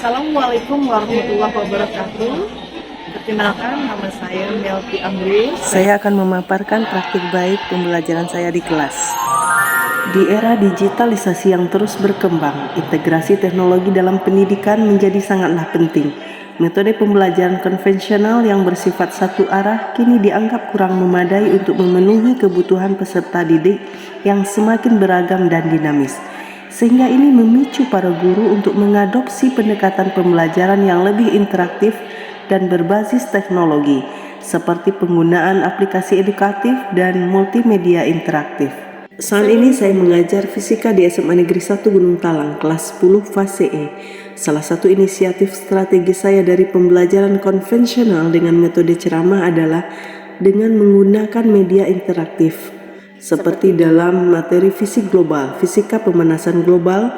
Assalamualaikum warahmatullahi wabarakatuh. Perkenalkan, nama saya Melty Amrus. Saya akan memaparkan praktik baik pembelajaran saya di kelas. Di era digitalisasi yang terus berkembang, integrasi teknologi dalam pendidikan menjadi sangatlah penting. Metode pembelajaran konvensional yang bersifat satu arah kini dianggap kurang memadai untuk memenuhi kebutuhan peserta didik yang semakin beragam dan dinamis. Sehingga ini memicu para guru untuk mengadopsi pendekatan pembelajaran yang lebih interaktif dan berbasis teknologi, seperti penggunaan aplikasi edukatif dan multimedia interaktif. Saat ini saya mengajar fisika di SMA Negeri 1 Gunung Talang, kelas 10 fase E. Salah satu inisiatif strategi saya dari pembelajaran konvensional dengan metode ceramah adalah dengan menggunakan media interaktif, seperti dalam materi fisik global, fisika pemanasan global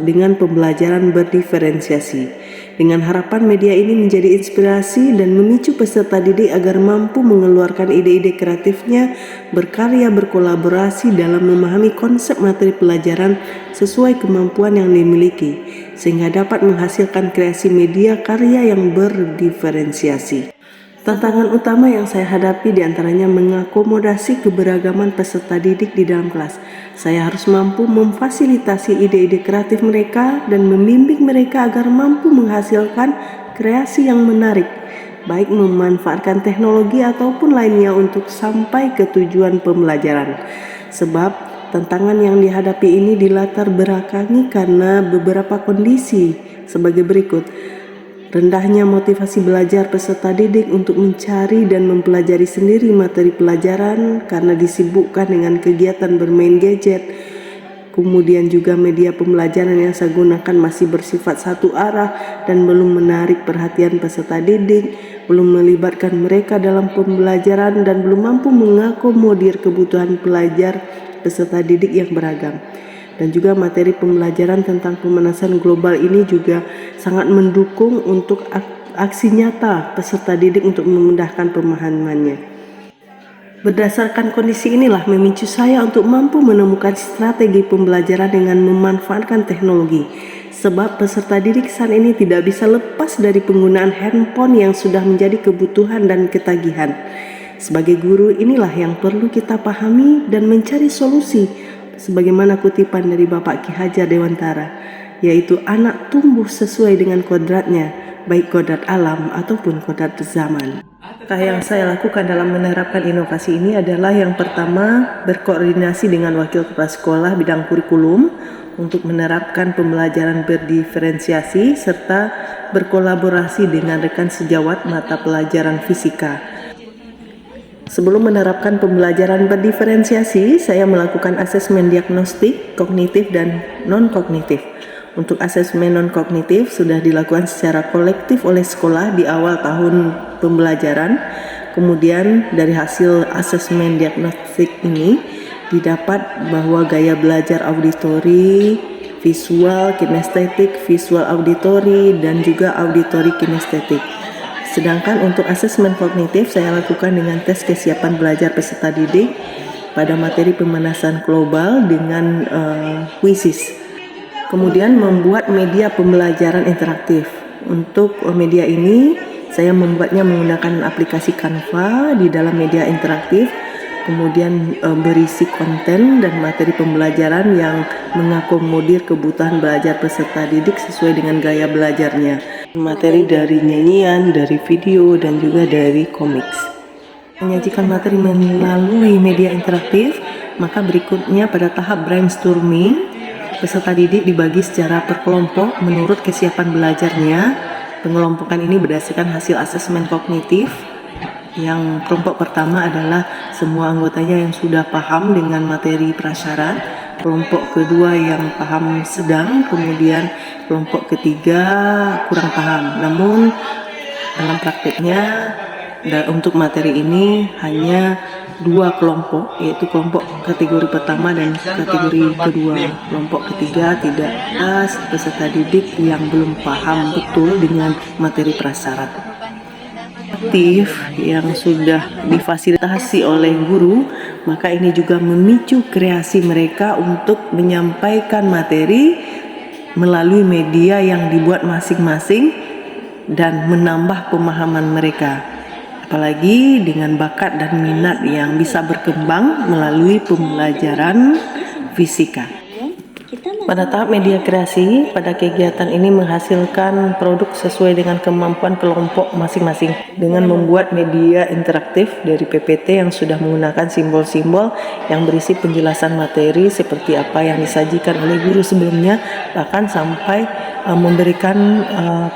dengan pembelajaran berdiferensiasi. Dengan harapan media ini menjadi inspirasi dan memicu peserta didik agar mampu mengeluarkan ide-ide kreatifnya, berkarya berkolaborasi dalam memahami konsep materi pelajaran sesuai kemampuan yang dimiliki, sehingga dapat menghasilkan kreasi media karya yang berdiferensiasi. Tantangan utama yang saya hadapi diantaranya mengakomodasi keberagaman peserta didik di dalam kelas. Saya harus mampu memfasilitasi ide-ide kreatif mereka dan membimbing mereka agar mampu menghasilkan kreasi yang menarik, baik memanfaatkan teknologi ataupun lainnya untuk sampai ke tujuan pembelajaran. Sebab tantangan yang dihadapi ini dilatar belakangi karena beberapa kondisi sebagai berikut. Rendahnya motivasi belajar peserta didik untuk mencari dan mempelajari sendiri materi pelajaran karena disibukkan dengan kegiatan bermain gadget. Kemudian juga media pembelajaran yang saya gunakan masih bersifat satu arah dan belum menarik perhatian peserta didik, belum melibatkan mereka dalam pembelajaran dan belum mampu mengakomodir kebutuhan pelajar peserta didik yang beragam. Dan juga materi pembelajaran tentang pemanasan global ini juga sangat mendukung untuk aksi nyata peserta didik untuk memudahkan pemahamannya. Berdasarkan kondisi inilah memicu saya untuk mampu menemukan strategi pembelajaran dengan memanfaatkan teknologi. Sebab peserta didik saat ini tidak bisa lepas dari penggunaan handphone yang sudah menjadi kebutuhan dan ketagihan. Sebagai guru inilah yang perlu kita pahami dan mencari solusi. Sebagaimana kutipan dari Bapak Ki Hajar Dewantara, yaitu anak tumbuh sesuai dengan kodratnya, baik kodrat alam ataupun kodrat zaman. Yang saya lakukan dalam menerapkan inovasi ini adalah yang pertama, berkoordinasi dengan wakil kepala sekolah bidang kurikulum untuk menerapkan pembelajaran berdiferensiasi serta berkolaborasi dengan rekan sejawat mata pelajaran fisika. Sebelum menerapkan pembelajaran berdiferensiasi, saya melakukan asesmen diagnostik, kognitif, dan non-kognitif. Untuk asesmen non-kognitif sudah dilakukan secara kolektif oleh sekolah di awal tahun pembelajaran. Kemudian dari hasil asesmen diagnostik ini didapat bahwa gaya belajar auditori, visual, kinestetik, visual auditori, dan juga auditori kinestetik. Sedangkan untuk asesmen kognitif saya lakukan dengan tes kesiapan belajar peserta didik pada materi pemanasan global dengan quizzes. Kemudian membuat media pembelajaran interaktif. Untuk media ini saya membuatnya menggunakan aplikasi Canva di dalam media interaktif. Kemudian berisi konten dan materi pembelajaran yang mengakomodir kebutuhan belajar peserta didik sesuai dengan gaya belajarnya. Materi dari nyanyian, dari video, dan juga dari komiks. Menyajikan materi melalui media interaktif, maka berikutnya pada tahap brainstorming, peserta didik dibagi secara per kelompok menurut kesiapan belajarnya. Pengelompokan ini berdasarkan hasil asesmen kognitif. Yang kelompok pertama adalah semua anggotanya yang sudah paham dengan materi prasyarat, kelompok kedua yang paham sedang, kemudian kelompok ketiga kurang paham. Namun dalam prakteknya untuk materi ini hanya dua kelompok, yaitu kelompok kategori pertama dan kategori kedua. Kelompok ketiga tidak ada peserta didik yang belum paham betul dengan materi prasyarat. Aktif yang sudah difasilitasi oleh guru, maka ini juga memicu kreasi mereka untuk menyampaikan materi melalui media yang dibuat masing-masing dan menambah pemahaman mereka, apalagi dengan bakat dan minat yang bisa berkembang melalui pembelajaran fisika. Pada tahap media kreasi, pada kegiatan ini menghasilkan produk sesuai dengan kemampuan kelompok masing-masing dengan membuat media interaktif dari PPT yang sudah menggunakan simbol-simbol yang berisi penjelasan materi seperti apa yang disajikan oleh guru sebelumnya, bahkan sampai memberikan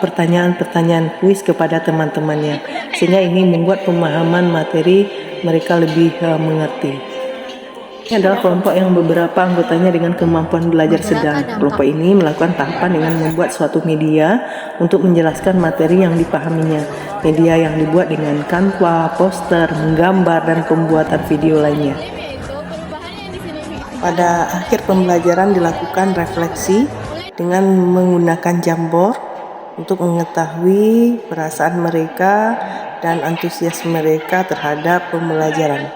pertanyaan-pertanyaan kuis kepada teman-temannya, sehingga ini membuat pemahaman materi mereka lebih mengerti. Ini adalah kelompok yang beberapa anggotanya dengan kemampuan belajar sedang. Kelompok ini melakukan tahapan dengan membuat suatu media untuk menjelaskan materi yang dipahaminya. Media yang dibuat dengan Canva, poster, menggambar, dan pembuatan video lainnya. Pada akhir pembelajaran dilakukan refleksi dengan menggunakan Jamboard untuk mengetahui perasaan mereka dan antusias mereka terhadap pembelajaran.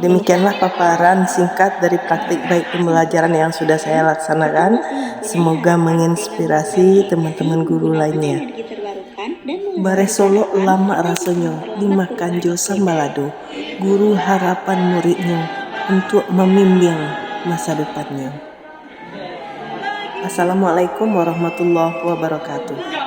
Demikianlah paparan singkat dari praktik baik pembelajaran yang sudah saya laksanakan. Semoga menginspirasi teman-teman guru lainnya. Baresolo lama rasanya dimakan jo sambalado, guru harapan muridnya untuk membimbing masa depannya. Assalamualaikum warahmatullahi wabarakatuh.